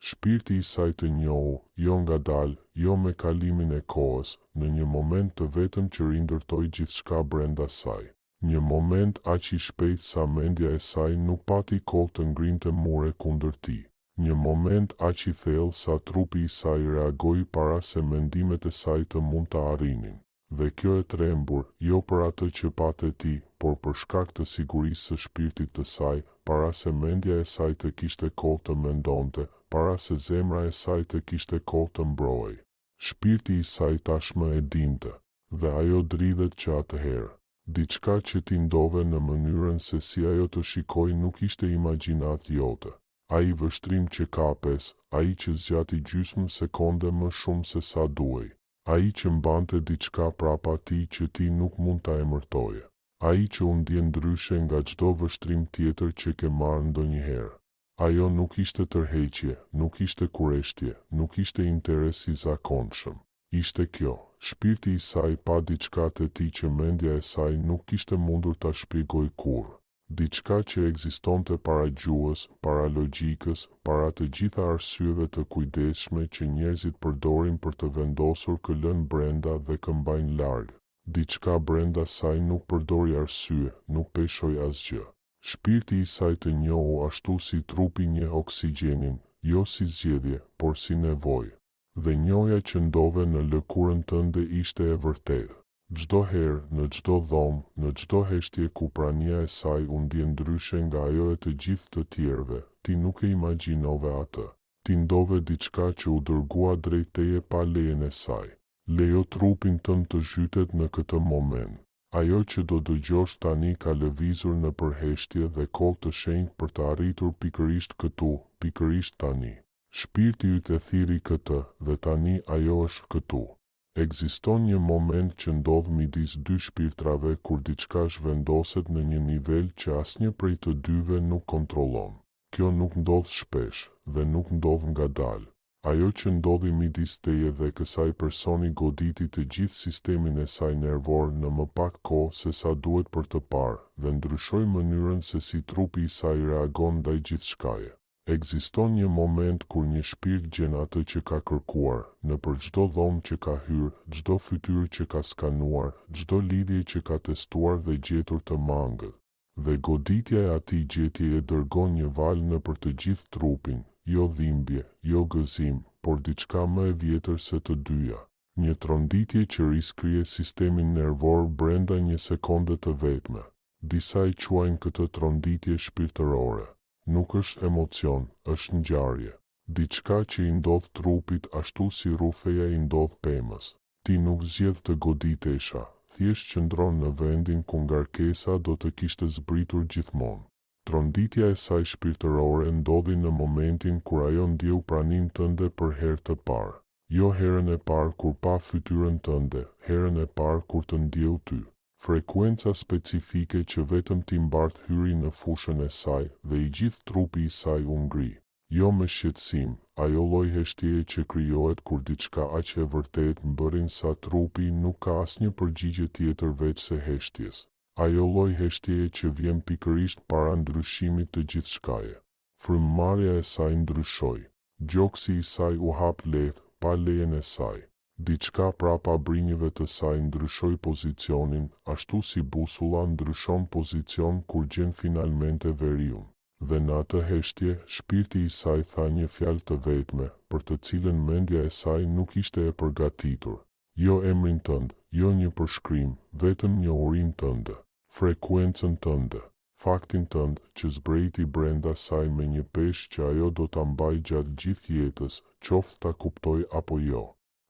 Shpirti i saj të njohu, jo ngadalë, jo me kalimin e kohës, në një moment të vetëm që rindërtoi gjithçka brenda saj. Një moment aq i shpejt sa mendja e saj nuk pati kohë të ngrinte mure kundër tij. Një moment aq i thellë sa trupi i saj reagoi para se mendimet e saj të mund ta arrinin. Dhe kjo e trembur, jo për atë që patë ti, por për shkak të sigurisë së shpirtit të saj, para se mendja e saj të kishte kohë të mendonte, para se zemra e saj të kishte kohë të mbrojë. Shpirti i saj tashmë e dinte, dhe ajo dridhet që atëherë. Diçka që ti ndove në mënyrën se si ajo të shikoj nuk ishte imagjinat jote. Ai vështrim që kapes, ai që zgjati gjysmë sekonde më shumë se sa duhej. Ai që mbante diçka prapa ti që ti nuk mund ta emërtoje. Ai që u ndjen ndryshe nga çdo vështrim tjetër që ke marrë ndonjëherë. Ajo nuk ishte tërheqje, nuk ishte kureshtje, nuk ishte interes i zakonshëm. Ishte kjo, shpirti i saj pa diçka te ti që mendja e saj nuk kishte mundur ta shpjegoj kurrë. Diçka që ekzistonte para gjuhës, para logjikës, para të gjitha arsyeve të kujdesshme që njerëzit përdorin për të vendosur këllën brenda dhe këmbajnë larg. Diçka brenda saj nuk përdori arsye, nuk peshoj asgjë. Shpirti i saj të njohu ashtu si trupi njeh oksigjenin, jo si zgjedhje, por si nevojë. Dhe njohja që ndove në lëkurën tënde ishte e vërtetë. Çdo herë, në çdo dhomë, në çdo heshtje ku prania e saj u ndjen ndryshe nga ajo e të gjithë të tjerëve, ti nuk e imagjinove atë. Ti ndove diçka që u dërgua drejt teje pa lejen e saj. Lejo trupin tënd të zhytet në këtë moment. Ajo që do dëgjosh tani ka lëvizur në përheshtje dhe kohë të shenjtë për të arritur pikërisht këtu, pikërisht tani. Shpirti yt e thiri këtë, dhe tani ajo është këtu. Ekziston një moment që ndodh midis dy shpirtrave kur diçka zhvendoset në një nivel që asnjë prej të dyve nuk kontrollon. Kjo nuk ndodh shpesh, dhe nuk ndodh ngadalë. Ajo që ndodhi midis teje dhe kësaj personi goditi të gjithë sistemin e saj nervor në më pak kohë se sa duhet për të parë, dhe ndryshoi mënyrën se si trupi i saj reagon ndaj gjithçkaje. Ekziston një moment kur një shpirt gjen atë që ka kërkuar, nëpër çdo dhomë që ka hyrë, çdo fytyrë që ka skanuar, çdo lidhje që ka testuar dhe gjetur të mangët. Dhe goditja e atij gjetje e dërgon një val nëpër të gjithë trupin, jo dhimbje, jo gëzim, por diçka më e vjetër se të dyja. Një tronditje që riskrije sistemin nervor brenda një sekonde të vetme. Disa i quajnë këtë tronditje shpirtërore. Nuk është emocion, është ngjarje. Diçka që i ndodh trupit ashtu si rrufeja i ndodh pemës. Ti nuk zgjedh të goditesha, thjesht qëndron në vendin ku ngarkesa do të kishte zbritur gjithmonë. Tronditja e saj shpirtërore ndodhi në momentin kur ajo ndjeu praninë tënde për herë të parë. Jo herën e parë kur pa fytyrën tënde, herën e parë kur të ndjeu ty. Frekuenca specifike që vetëm ti mbart hyri në fushën e saj dhe i gjithë trupi i saj u ngri. Jo me shqetësim, ajo lloj heshtjeje që krijohet kur diçka aq e vërtetë mbërrin sa trupi nuk ka asnjë përgjigje tjetër veç se heshtjes. Ajo lloj heshtjeje që vjen pikërisht para ndryshimit të gjithçkaje. Frymëmarrja e saj ndryshoi. Gjoksi i saj u hap lehtë, pa lejen e saj. Diçka prapa brinjëve të saj ndryshoi pozicionin, ashtu si busulla ndryshon pozicion kur gjen finalmente veriun. Dhe në atë heshtje, shpirti i saj tha një fjalë të vetme, për të cilën mendja e saj nuk ishte e përgatitur. Jo emrin tënd, jo një përshkrim, vetëm njohurinë tënde, frekuencën tënde, faktin tënd që zbrejti brenda saj me një peshë që ajo do ta mbajë gjatë gjithë jetës, qoftë ta kuptoj apo jo.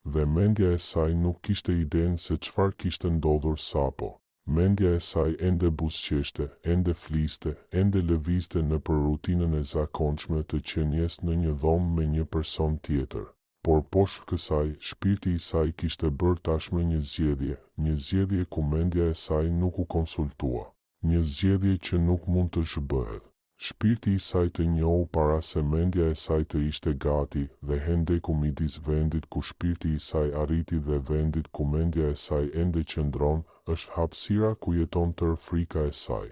Dhe mendja e saj nuk kishte idenë se çfarë kishte ndodhur sapo. Mendja e saj ende buzëqeshte, ende fliste, ende lëvizte nëpër rutinën e zakonshme të qenies në një dhomë me një person tjetër. Por poshtë kësaj, shpirti i saj kishte bërë tashmë një zgjedhje ku mendja e saj nuk u konsultua. Një zgjedhje që nuk mund të zhbëhet. Shpirti i saj të njohu para se mendja e saj të ishte gati dhe hendeku midis vendit ku shpirti i saj arriti dhe vendit ku mendja e saj ende qëndron, është hapësira ku jeton tërë frika e saj.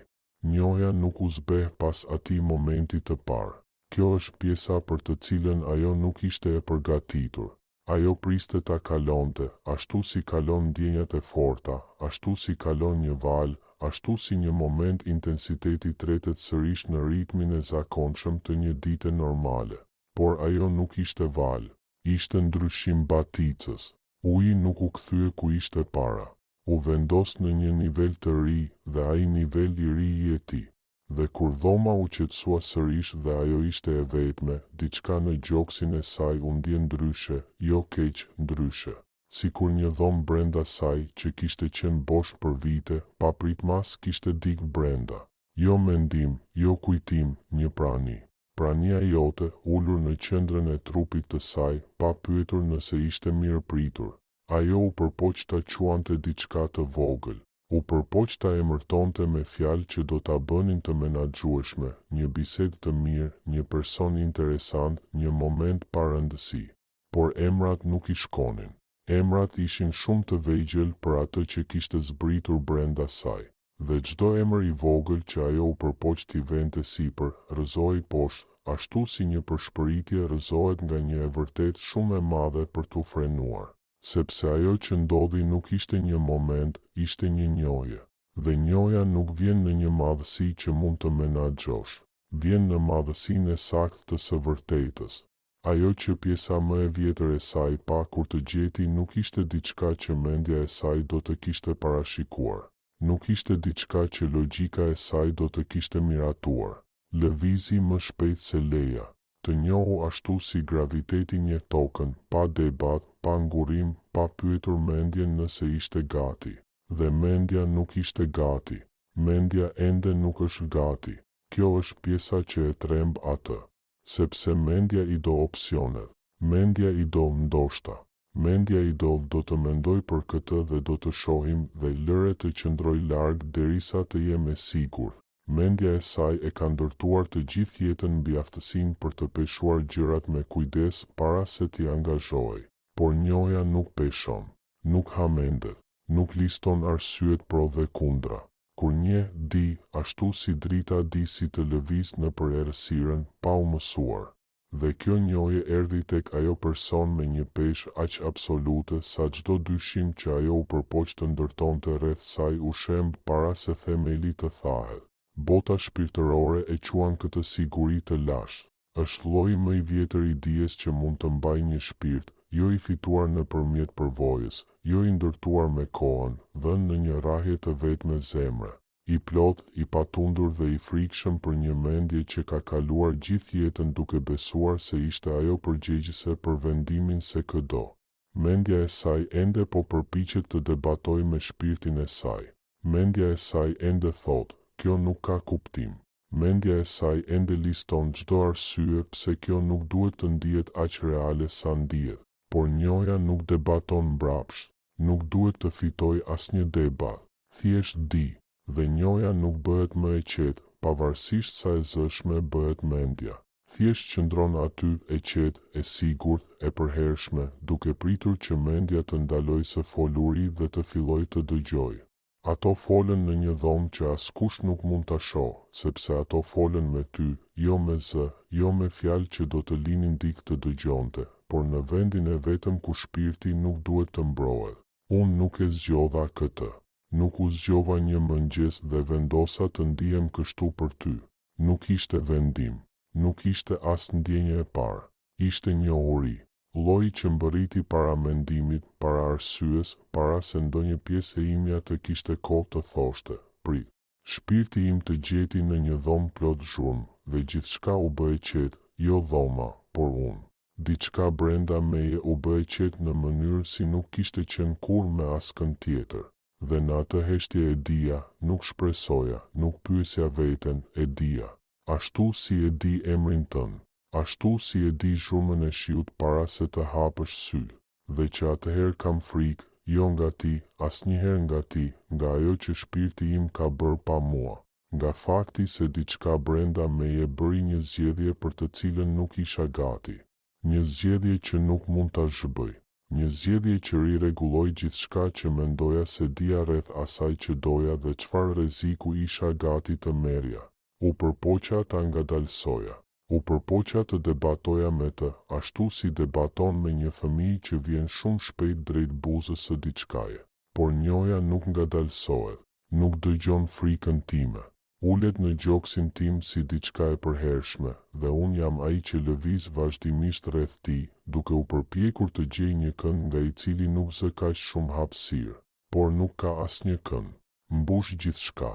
Njohja nuk u zbeh pas atij momenti të parë. Kjo është pjesa për të cilën ajo nuk ishte e përgatitur. Ajo priste ta kalonte, ashtu si kalon ndjenjat e forta, ashtu si kalon një valë, ashtu si një moment intensiteti tretet sërish në ritmin e zakonshëm të një dite normale. Por ajo nuk ishte valë, ishte ndryshim baticës. Uji nuk u kthye ku ishte para. U vendos në një nivel të ri dhe ai nivel I ri I tij. Dhe kur dhoma u qetësua sërish dhe ajo ishte e vetme, diçka në gjoksin e saj u ndje ndryshe, jo keq, ndryshe. Sikur një dhomë brenda saj që kishte qenë bosh për vite, pa pritmas kishte dik brenda. Jo mendim, jo kujtim, një prani. Prania jote ulur në qendrën e trupit të saj, pa pyetur nëse ishte mirë pritur. Ajo u përpoq ta quante diçka të vogël. U përpoq ta emërtonte me fjalë që do ta bënin të menaxhueshme, një bisedë të mirë, një person interesant, një moment pa rëndësi. Por emrat nuk I shkonin. Emrat ishin shumë të vegjël për atë që kishte zbritur brenda saj. Dhe çdo emër I vogël që ajo u përpoq t'i vente sipër, rrëzohej poshtë, ashtu si një përshpëritje rrëzohet nga një e vërtet shumë e madhe për t'u frenuar. Sepse ajo që ndodhi nuk ishte një moment, ishte një njohje. Dhe njohja nuk vjen në një madhësi që mund të menaxhosh. Vjen në madhësinë e saktë të së vërtetës. Ajo që pjesa më e vjetër e saj pa kur të gjeti nuk ishte diçka që mendja e saj do të kishte parashikuar. Nuk ishte diçka që logjika e saj do të kishte miratuar. Lëvizi më shpejt se leja. Të njohu ashtu si graviteti një tokën, pa debat, pa ngurim, pa pyetur mendjen nëse ishte gati. Dhe mendja nuk ishte gati. Mendja ende nuk është gati. Kjo është pjesa që e tremb atë. Sepse mendja I do opsionet. Mendja I do ndoshta. Mendja I do të mendoj për këtë dhe do të shohim dhe lëre të qëndroj larg derisa të jem e sigurt. Mendja e saj e ka ndërtuar të gjithë jetën mbi aftësinë për të peshuar gjërat me kujdes para se t'i angazhohej. Por njohja nuk peshon, nuk hamendet, nuk liston arsyet pro dhe kundra. Kur një di, ashtu si drita di si të lëviz nëpër errësirën, pa u mësuar. Dhe kjo njohje erdhi tek ajo person me një peshë aq absolute sa çdo dyshim që ajo u përpoq të ndërtonte rreth saj u shemb para se themeli të thahet. Bota shpirtërore e quan këtë siguri të lashtë. Është lloji më I vjetër I dijes që mund të mbajë një shpirt, jo I fituar nëpërmjet përvojës, jo I ndërtuar me kohën, dhënë në një rrahje të vetme zemre. I plot, I patundur dhe I frikshëm për një mendje që ka kaluar gjithë jetën duke besuar se ishte ajo përgjegjëse për vendimin se këdo. Mendja e saj ende po përpiqet të debatojë me shpirtin e saj. Mendja e saj ende thotë, kjo nuk ka kuptim. Mendja e saj ende liston çdo arsye pse kjo nuk duhet të ndihet aq reale sa ndihet. Por njohja nuk debaton mbrapsht, nuk duhet të fitojë asnjë debat. Thjesht di, dhe njohja nuk bëhet më e qetë, pavarësisht sa e zëshme bëhet mendja. Thjesht qëndron aty e qetë, e sigurt, e përhershme, duke pritur që mendja të ndalojë së foluri dhe të fillojë të dëgjojë. Ato folën në një dhomë që askush nuk mund ta shohë, sepse ato folën me ty, jo me zë, jo me fjalë që do të linin dik të dëgjonte, por në vendin e vetëm ku shpirti nuk duhet të mbrohet. Unë nuk e zgjodha këtë. Nuk u zgjova një mëngjes dhe vendosa të ndihem kështu për ty. Nuk ishte vendim, nuk ishte as ndjenje e parë, ishte njohuri. Lloji që mbërriti para mendimit, para arsyes, para se ndonjë pjesë e imja të kishte kohë të thoshte, prit. Shpirti im të gjeti në një dhomë plot zhurmë, dhe gjithçka u bë e qetë, jo dhoma, por unë. Diçka brenda meje u bë e qetë në mënyrë si nuk kishte qenë kurrë me askën tjetër. Dhe në atë heshtje e dija, nuk shpresoja, nuk pyesja veten, e dija. Ashtu si e di emrin tënd. Ashtu si e di zhurmën e shiut para se të hapësh sy, dhe që atëherë kam frikë, jo nga ti, asnjëherë nga ti, nga ajo që shpirti im ka bërë pa mua, nga fakti se diçka brenda meje bëri një zgjedhje për të cilën nuk isha gati, një zgjedhje që nuk mund ta zhbëj, një zgjedhje që rirregulloi gjithçka që mendoja se dija rreth asaj që doja dhe çfarë rreziku isha gati të merrja. U përpoqa ta ngadalsoja. U përpoqja të debatoja me të, ashtu si debaton me një fëmijë që vjen shumë shpejt drejt buzës së diçkaje. Por njoja nuk ngadalsohet, nuk dëgjon frikën time. Ulet në gjoksin tim si diçka e përhershme, dhe unë jam ai që lëviz vazhdimisht rreth tij, duke u përpjekur të gjej një kënd nga i cili nuk zë kaq shumë hapësirë, por nuk ka asnjë kënd. Mbush gjithçka.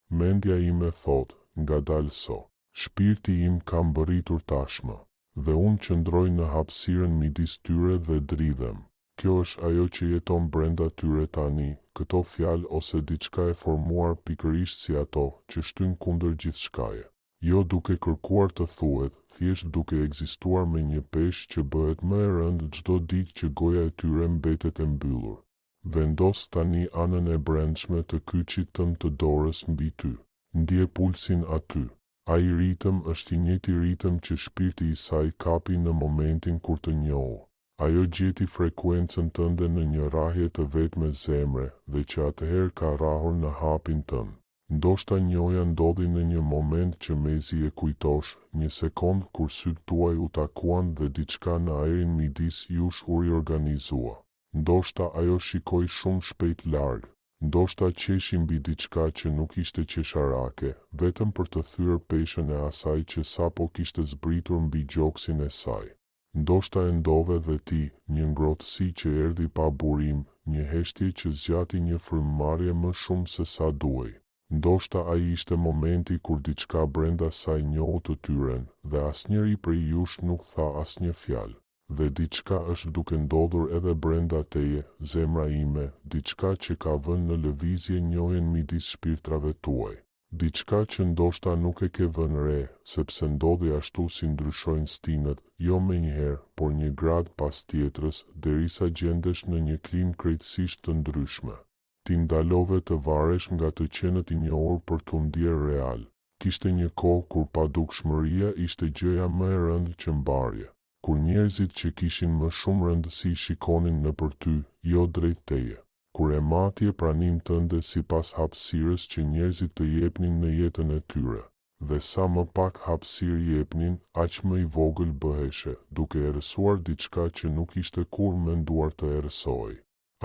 Mendja ime thot, ngadalso. Shpirti im ka mbërritur tashmë, dhe unë qëndroj në hapësirën midis tyre dhe dridhem. Kjo është ajo që jeton brenda tyre tani, këto fjalë ose diçka e formuar pikërisht si ato që shtyn kundër gjithçkaje. Jo duke kërkuar të thuhet, thjesht duke ekzistuar me një peshë që bëhet më e rëndë çdo ditë që goja e tyre mbetet e mbyllur. Vendos tani anën e brendshme të kyçit tënd të dorës mbi ty. Ndje pulsin aty. Ai ritëm është i njëjti ritëm që shpirti i saj kapi në momentin kur të njohu. Ajo gjeti frekuencën tënde në një rrahje të vetme zemre dhe që atëherë ka rrahur në hapin tënd. Ndoshta njoja ndodhi në një moment që mezi e kujtosh, një sekond kur sytë tuaj u takuan dhe diçka në ajrin midis jush u riorganizua. Ndoshta ajo shikoi shumë shpejt larg. Ndoshta qeshi mbi diçka që nuk ishte qesharake, vetëm për të thyer peshën e asaj që sapo kishte zbritur mbi gjoksin e saj. Ndoshta e ndove dhe ti, një ngrohtësi që erdhi pa burim, një heshtje që zgjati një frymëmarrje më shumë se sa duhej. Ndoshta ai ishte momenti kur diçka brenda saj njohu të tyren, dhe asnjëri prej jush nuk tha asnjë fjalë. Dhe diçka është duke ndodhur edhe brenda teje, zemra ime, diçka që ka vënë në lëvizje njohjen midis shpirtrave tuaj. Diçka që ndoshta nuk e ke vënë re, sepse ndodhi ashtu si ndryshojnë stinët, jo menjëherë, por një grad pas tjetrës, derisa gjendesh në një klimë krejtësisht të ndryshme. Ti ndalove të varesh nga të qenët i njohur për t'u ndjerë real. Kishte një kohë kur padukshmëria ishte gjëja më e rëndë që mbarje. Kur njerëzit që kishin më shumë rëndësi shikonin nëpër ty, jo drejt teje. Kur e matje pranim tënde sipas hapësirës që njerëzit të jepnin në jetën e tyre. Dhe sa më pak hapësirë jepnin, aq më i vogël bëheshe, duke erësuar diçka që nuk ishte kur menduar të erësoj.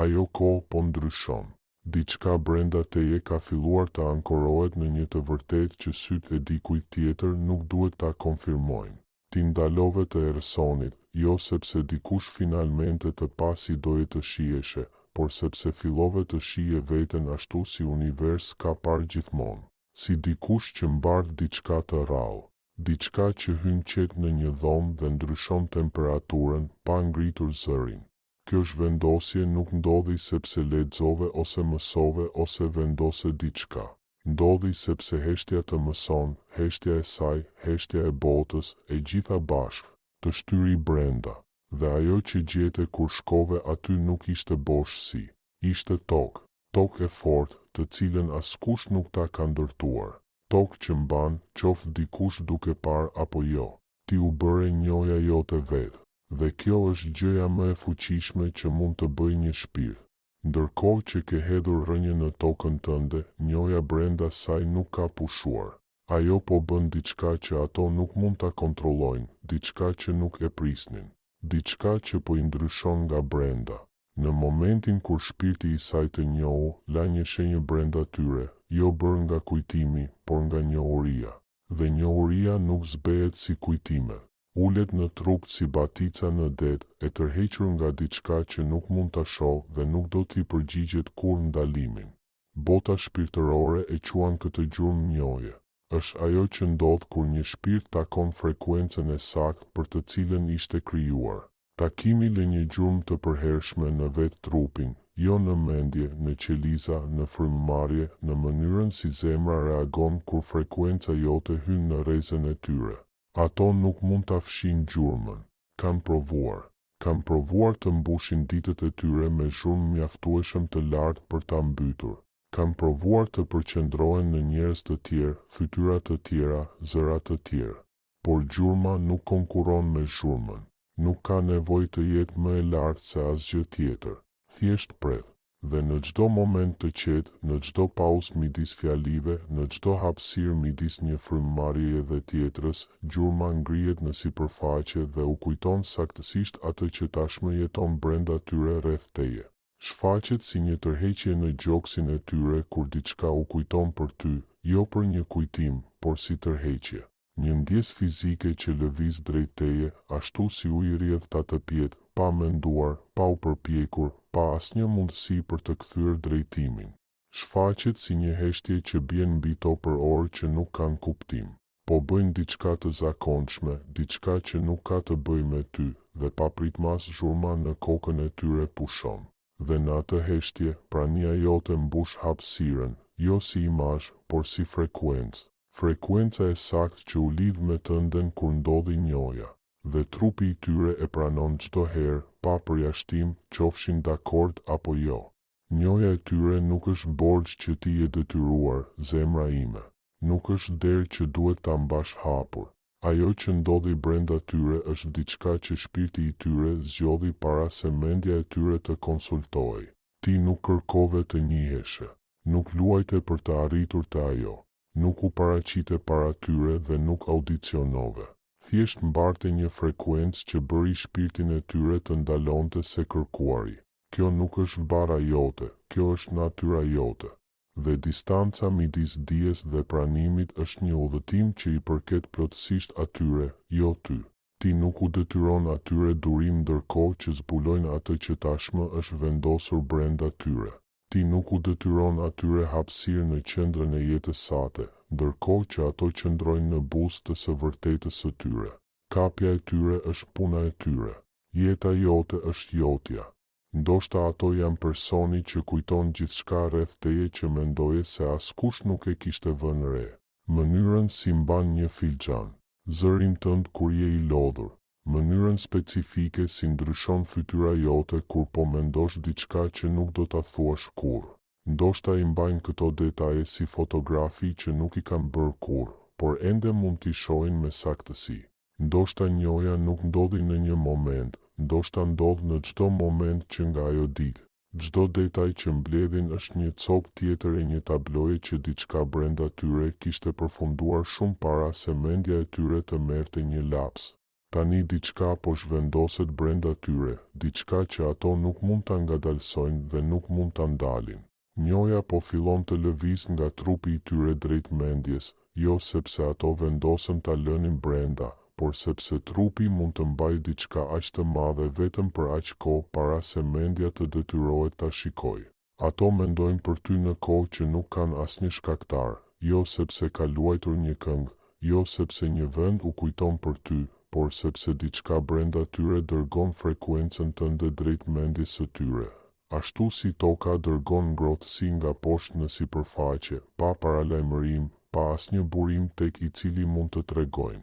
Ajo kohë po ndryshon. Diçka brenda teje ka filluar të ankorohet në një të vërtetë që sytë e dikujt tjetër nuk duhet ta konfirmojnë. Ti ndalove të erësonit, jo sepse dikush finalmente të pasi doje të shiheshe, por sepse fillove të shije veten ashtu si univers ka parë gjithmonë. Si dikush që mbart diçka të rrallë, diçka që hyn qet në një dhomë dhe ndryshon temperaturën pa ngritur zërin. Kjo zhvendosje nuk ndodhi sepse lexove ose mësove ose vendose diçka. Ndodhi sepse heshtja të mëson, heshtja e saj, heshtja e botës, e gjitha bashkë, të shtyri brenda. Dhe ajo që gjete kur shkove aty nuk ishte boshësi, ishte tokë e fortë, të cilën askush nuk ta ka ndërtuar. Tokë që mban, qoftë dikush duke parë apo jo. Ti u bëre njoja jote vetë, dhe kjo është gjëja më e fuqishme që mund të bëjë një shpirt. Ndërkohë që ke hedhur rënje në tokën tënde, njoja brenda saj nuk ka pushuar. Ajo po bën diçka që ato nuk mund ta kontrollojnë, diçka që nuk e prisnin, diçka që po i ndryshon nga brenda. Në momentin kur shpirti i saj të njohu, la një shenjë brenda tyre, jo bërë nga kujtimi, por nga njohuria. Dhe njohuria nuk zbehet si kujtime. Ulet në trup si batica në det, e tërhequr nga diçka që nuk mund ta shoh dhe nuk do t'i përgjigjet kur ndalimin. Bota shpirtërore e quan këtë gjurmë njohje. Është ajo që ndodh kur një shpirt takon frekuencën e saktë për të cilën ishte krijuar. Takimi në një gjurmë të përhershme në vetë trupin, jo në mendje, në qeliza, në frymëmarrje, në mënyrën si zemra reagon kur frekuenca jote hyn në rrezën e tyre. Ato nuk mund ta fshin gjurmën. Kanë provuar të mbushin ditët e tyre me zhurmë mjaftueshëm të lartë për ta mbytur. Kanë provuar të përqendrohen në njerëz të tjerë, fytyra të tjera, zëra të tjerë. Por gjurma nuk konkuron me zhurmën. Nuk ka nevojë të jetë më e lartë se asgjë tjetër. Thjesht pret. dhe në çdo moment të qetë, në çdo pauzë midis fjalive, në çdo hapësirë midis një frymëmarrjeje dhe tjetrës, gjurma ngrihet në sipërfaqe dhe u kujton saktësisht atë që tashmë jeton brenda tyre rreth teje. Shfaqet si një tërheqje në gjoksin e tyre kur diçka u kujton për ty, jo për një kujtim, por si tërheqje. Një ndjesë fizike që lëviz drejt teje, ashtu si uji rrjedh ta të pjetë, pa menduar, pa u përpjekur, pa asnjë mundësi për të kthyer drejtimin. Shfaqet si një heshtje që bjen mbi to për orë që nuk kanë kuptim, po bëjnë diçka të zakonshme, diçka që nuk ka të bëjë me ty, dhe papritmas zhurma në kokën e tyre pushon. Dhe në atë heshtje, prania jote mbush hapësirën, jo si imazh, por si frekuencë. Frekuenca e saktë që u lidh me tënden kur ndodhi njoja, dhe trupi i tyre e pranon çdo herë, pa përjashtim, qofshin dakord apo jo. Njoja e tyre nuk është borxh që ti je detyruar, zemra ime. Nuk është derë që duhet ta mbash hapur. Ajo që ndodhi brenda tyre është diçka që shpirti i tyre zgjodhi para se mendja e tyre të konsultojë. Ti nuk kërkove të njiheshe, nuk luajte për të arritur të ajo. Nuk u paraqite para tyre dhe nuk audicionove. Thjesht mbarte një frekuencë që bëri shpirtin e tyre të ndalonte se kërkuari. Kjo nuk është bara jote, kjo është natyra jote. Dhe distanca midis dijes dhe pranimit është një udhëtim që i përket plotësisht atyre, jo ty. Ti nuk u detyron atyre durim ndërkohë që zbulojnë atë që tashmë është vendosur brenda tyre. Ti nuk u detyron atyre hapësirë në qendrën e jetës sate, ndërkohë që ato qëndrojnë në buzë të së vërtetës së tyre. Kapja e tyre është puna e tyre. Jeta jote është jotja. Ndoshta ato janë personi që kujton gjithçka rreth teje që mendoje se askush nuk e kishte vënë re. Mënyrën si mban një filxhan, zërin tënd kur je i lodhur, mënyrën specifike si ndryshon fytyra jote kur po mendosh diçka që nuk do ta thuash kurrë. Ndoshta i mbajnë këto detaje si fotografi që nuk i kanë bërë kurrë, por ende mund t'i shohin me saktësi. Ndoshta njoja nuk ndodhi në një moment, ndoshta ndodh në çdo moment që nga ajo ditë. Çdo detaj që mbledhin është një copë tjetër e një tabloje që diçka brenda tyre kishte përfunduar shumë para se mendja e tyre të merrte një laps. Tani diçka po zhvendoset brenda tyre, diçka që ato nuk mund ta ngadalsojnë dhe nuk mund ta ndalin. Njoja po fillon të lëviz nga trupi i tyre drejt mendjes, jo sepse ato vendosen ta lënin brenda, por sepse trupi mund të mbajë diçka aq të madhe vetëm për aq kohë para se mendja të detyrohet ta shikojë. Ato mendojnë për ty në kohë që nuk kanë asnjë shkaktar, jo sepse ka luajtur një këngë, jo sepse një vend u kujton për ty, por sepse diçka brenda tyre dërgon frekuencën tënde drejt mendjes së tyre. Ashtu si toka dërgon ngrohtësi nga poshtë në sipërfaqe, pa paralajmërim, pa asnjë burim tek i cili mund të tregojnë.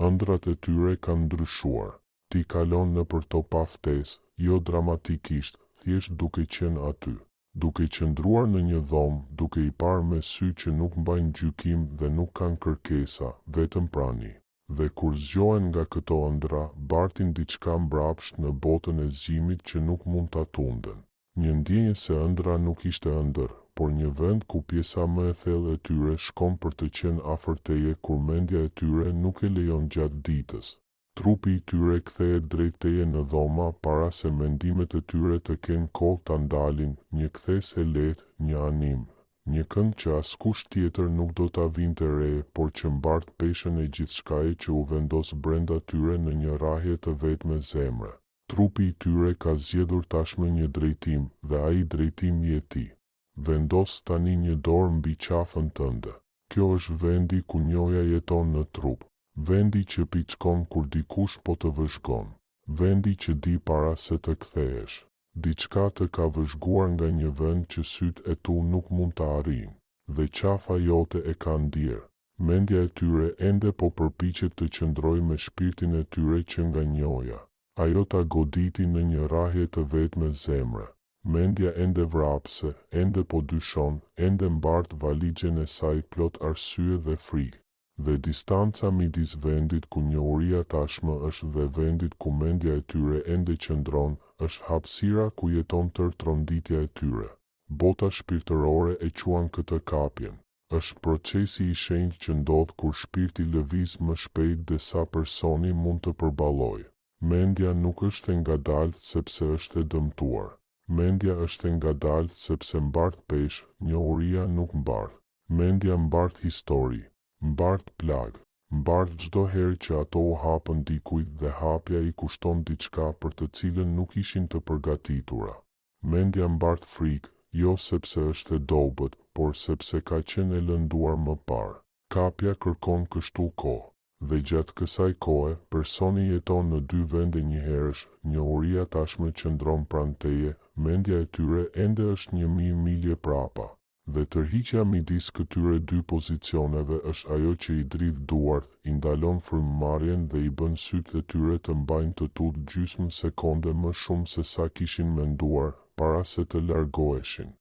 Ëndrat e tyre kanë ndryshuar. Ti kalon nëpër to pa ftesë, jo dramatikisht, thjesht duke qenë aty. Duke qëndruar në një dhomë, duke i parë me sy që nuk mbajnë gjykim dhe nuk kanë kërkesa, vetëm prani. Dhe kur zgjohen nga këto ëndra, bartin diçka mbrapsht në botën e zgjimit që nuk mund ta tunden. Një ndjenjë se ëndra nuk ishte ëndër, por një vend ku pjesa më e thellë e tyre shkon për të qenë afër teje kur mendja e tyre nuk e lejon gjatë ditës. Trupi i tyre kthehet drejt teje në dhoma para se mendimet e tyre të kenë kohë ta ndalin, një kthes e lehtë, një anim. Një këngë që askush tjetër nuk do ta vinte re, por që mbart peshën e gjithçkaje që u vendos brenda tyre në një rrahje të vetme zemre. Trupi i tyre ka zgjedhur tashmë një drejtim, dhe ai drejtim je ti. Vendos tani një dorë mbi qafën tënde. Kjo është vendi ku njoja jeton në trup. Vendi që piçkon kur dikush po të vëzhgon. Vendi që di para se të kthehesh. Diçka të ka vëzhguar nga një vend që sytë e tu nuk mund ta arrijnë, dhe qafa jote e ka ndjerë. Mendja e tyre ende po përpiqet të qëndrojë me shpirtin e tyre që nga njoja. Ajo ta goditi në një rrahje të vetme zemre. Mendja ende vrapse, ende po dyshon, ende mbart valixhen e saj plot arsye dhe frikë. Dhe distanca midis vendit ku njohuria tashmë është dhe vendit ku mendja e tyre ende qëndron, është hapësira ku jeton tërë tronditja e tyre. Bota shpirtërore e quan këtë kapjen. Është procesi i shenjtë që ndodh kur shpirti lëviz më shpejt de sa personi mund të përballojë. Mendja nuk është e ngadaltë sepse është e dëmtuar. Mendja është e ngadaltë sepse mbart peshë, njohuria nuk mbart. Mendja mbart histori, mbart plagë, mbart çdo herë që ato u hapën dikujt dhe hapja i kushton diçka për të cilën nuk ishin të përgatitura. Mendja mbart frikë, jo sepse është e dobët, por sepse ka qenë e lënduar më parë. Kapja kërkon kështu kohë, dhe gjatë kësaj kohe, personi jeton në dy vende njëherësh, njohuria tashmë qëndron pranë teje, mendja e tyre ende është 1000 milje prapa, dhe tërhiqja midis këtyre dy pozicioneve është ajo që i dridh duart, i ndalon frymëmarrjen dhe i bën sytë e tyre të mbajnë të tutë gjysmë sekonde më shumë se sa kishin menduar, para se të largoheshin.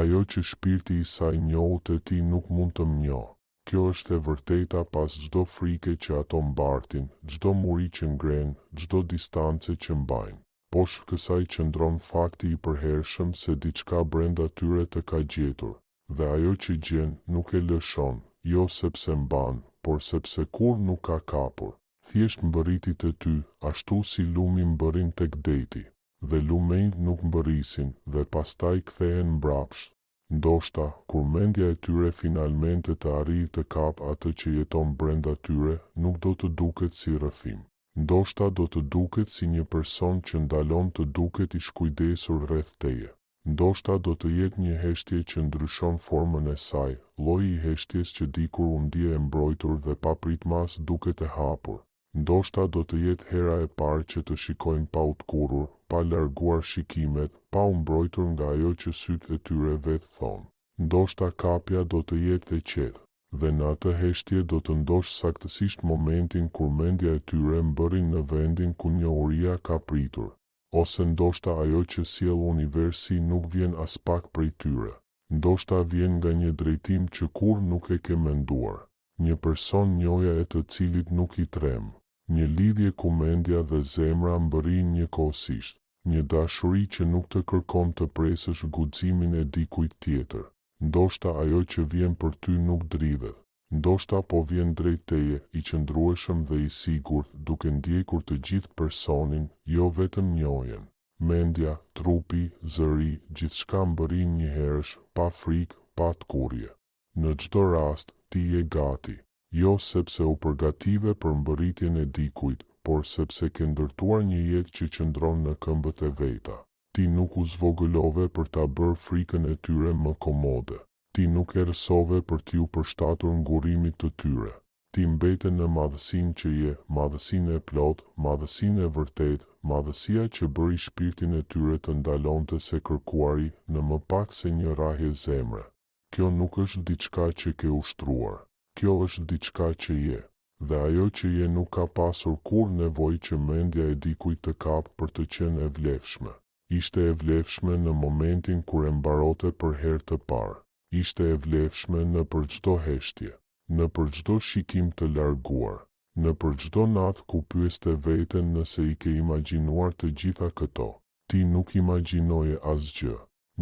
Ajo që shpirti i saj njohu te ti nuk mund të njohë. Kjo është e vërteta pas çdo frike që ato mbartin, çdo muri që ngren, çdo distance që mbajnë. Poshtë kësaj qëndron fakti i përhershëm se diçka brenda tyre të ka gjetur, dhe ajo që gjen nuk e lëshon, jo sepse mban, por sepse kur nuk ka kapur. Thjesht mbërriti te ty, ashtu si lumi mbërrin tek deti, dhe lumenjt nuk mbërrisin dhe pastaj kthehen mbrapsht. Ndoshta, kur mendja e tyre finalmente të arrijë të kapë atë që jeton brenda tyre, nuk do të duket si rrëfim. Ndoshta do të duket si një person që ndalon të duket i shkujdesur rreth teje. Ndoshta do të jetë një heshtje që ndryshon formën e saj, lloji i heshtjes që dikur u ndje e mbrojtur dhe papritmas duket e hapur. Ndoshta do të jetë hera e parë që të shikojnë pa u tkurrur, pa larguar shikimet, pa u mbrojtur nga ajo që sytë e tyre vetë thonë. Ndoshta kapja do të jetë e qetë, dhe në atë heshtje do të ndosh saktësisht momentin kur mendja e tyre mbërrin në vendin ku njohuria ka pritur. Ose ndoshta ajo që sjell universi nuk vjen as pak prej tyre. Ndoshta vjen nga një drejtim që kur nuk e ke menduar. Një person njohja e të cilit nuk i trem. Një lidhje ku mendja dhe zemra mbërrin njëkohësisht. Një dashuri që nuk të kërkon të presësh guximin e dikujt tjetër. Ndoshta ajo që vjen për ty nuk dridhet. Ndoshta po vjen drejt teje, i qëndrueshëm dhe i sigurt, duke ndjekur të gjithë personin, jo vetëm njohjen. Mendja, trupi, zëri, gjithçka mbërrin njëherësh, pa frikë, pa tkurrje. Në çdo rast, ti je gati, jo sepse u përgative për mbërritjen e dikujt, por sepse ke ndërtuar një jetë që qëndron në këmbët e veta. Ti nuk u zvogëlove për ta bërë frikën e tyre më komode. Ti nuk erësove për t'ju përshtatur ngurimit të tyre. Ti mbete në madhësinë që je, madhësinë e plot, madhësinë e vërtet, madhësia që bëri shpirtin e tyre të ndalonte se kërkuari në më pak se një rrahje zemre. Kjo nuk është diçka që ke ushtruar. Kjo është diçka që je. Dhe ajo që je nuk ka pasur kur nevojë që mendja e dikujt të kapë për të qenë e vlefshme. Ishte e vlefshme në momentin kur e mbarote për herë të parë. Ishte e vlefshme në për çdo heshtje, në për çdo shikim të larguar, në për çdo natë ku pyeste veten nëse i ke imagjinuar të gjitha këto. Ti nuk imagjinoje asgjë.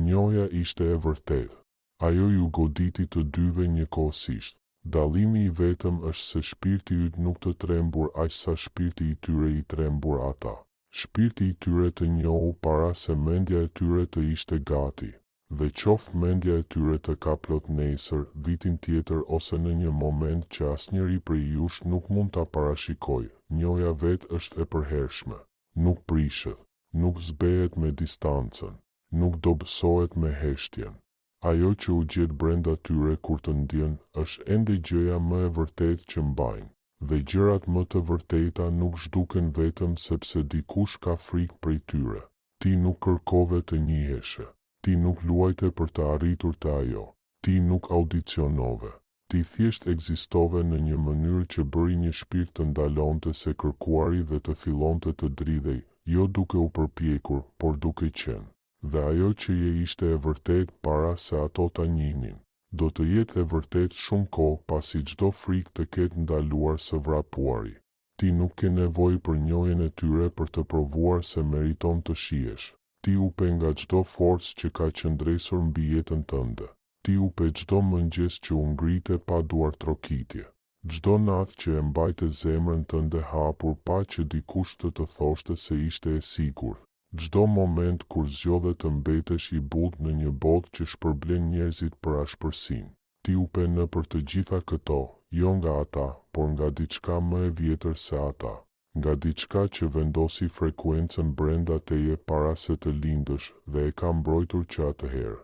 Njohja ishte e vërtetë. Ajo ju goditi të dyve njëkohësisht. Dallimi i vetëm është se shpirti yt nuk të trembur aq sa shpirti i tyre i trembur ata. Shpirti i tyre të njohu para se mendja e tyre të ishte gati. Dhe qoftë mendja e tyre të ka plot nesër, vitin tjetër ose në një moment që asnjëri prej jush nuk mund ta parashikojë, njohja vetë është e përhershme. Nuk prishet, nuk zbehet me distancën, nuk dobësohet me heshtjen. Ajo që u gjet brenda tyre kur të ndjen është ende gjëja më e vërtetë që mbajnë, dhe gjërat më të vërteta nuk zhduken vetëm sepse dikush ka frikë prej tyre. Ti nuk kërkove të njiheshe. Ti nuk luajte për të arritur të ajo. Ti nuk audicionove. Ti thjesht ekzistove në një mënyrë që bëri një shpirt të ndalonte se kërkuari dhe të fillonte të dridhej, jo duke u përpjekur, por duke qenë. Dhe ajo që je ishte e vërtet para se ato ta njihnin. Do të jetë e vërtet shumë kohë pasi çdo frikë të ketë ndaluar së vrapuari. Ti nuk ke nevojë për njohjen e tyre për të provuar se meriton të shihesh. Ti u pe nga çdo forcë që ka qëndresur mbi jetën tënde. Ti u pe çdo mëngjes që u ngrite pa duar trokitje. Çdo natë që e mbajte zemrën tënde hapur pa që dikush të thoshte se ishte e sigurt. Çdo moment kur zgjodhe të mbetesh i butë në një botë që shpërblen njerëzit për ashpërsinë. Ti u pe nëpër të gjitha këto, jo nga ata, por nga diçka më e vjetër se ata. Nga diçka që vendosi frekuencën brenda teje para se të lindësh dhe e ka mbrojtur që atëherë.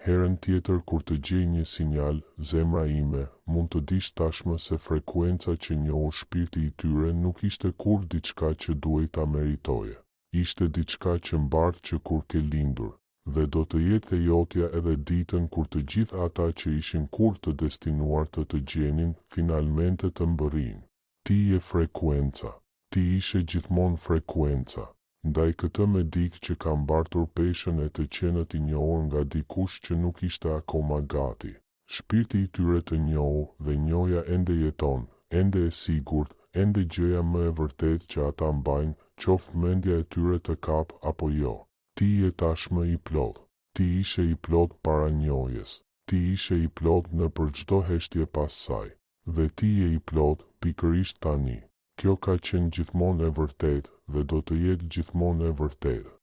Herën tjetër kur të gjej një sinjal, zemra ime, mund të dish tashmë se frekuenca që njohu shpirti i tyre nuk ishte kur diçka që duhej ta meritoje. Ishte diçka që mbart që kur ke lindur, dhe do të jetë e jotja edhe ditën kur të gjithë ata që ishin kur të destinuar të gjenin, finalmente të mbërrijnë. Ti je frekuenca. Ti ishe gjithmonë frekuenca. Ndaj këtë me dikë që ka mbartur peshën e të qenët i njohur nga dikush që nuk ishte akoma gati. Shpirti i tyre të njohu dhe njohja ende jeton, ende e sigurt, ende gjëja më e vërtet që ata mbajnë, qoftë mendja e tyre të kap apo jo. Ti je tashmë i plot. Ti ishe i plot para njohjes. Ti ishe i plot në për çdo heshtje pas saj. Dhe ti je i plot pikërisht tani. Kjo ka qenë gjithmonë e vërtet dhe do të jetë gjithmonë e vërtet.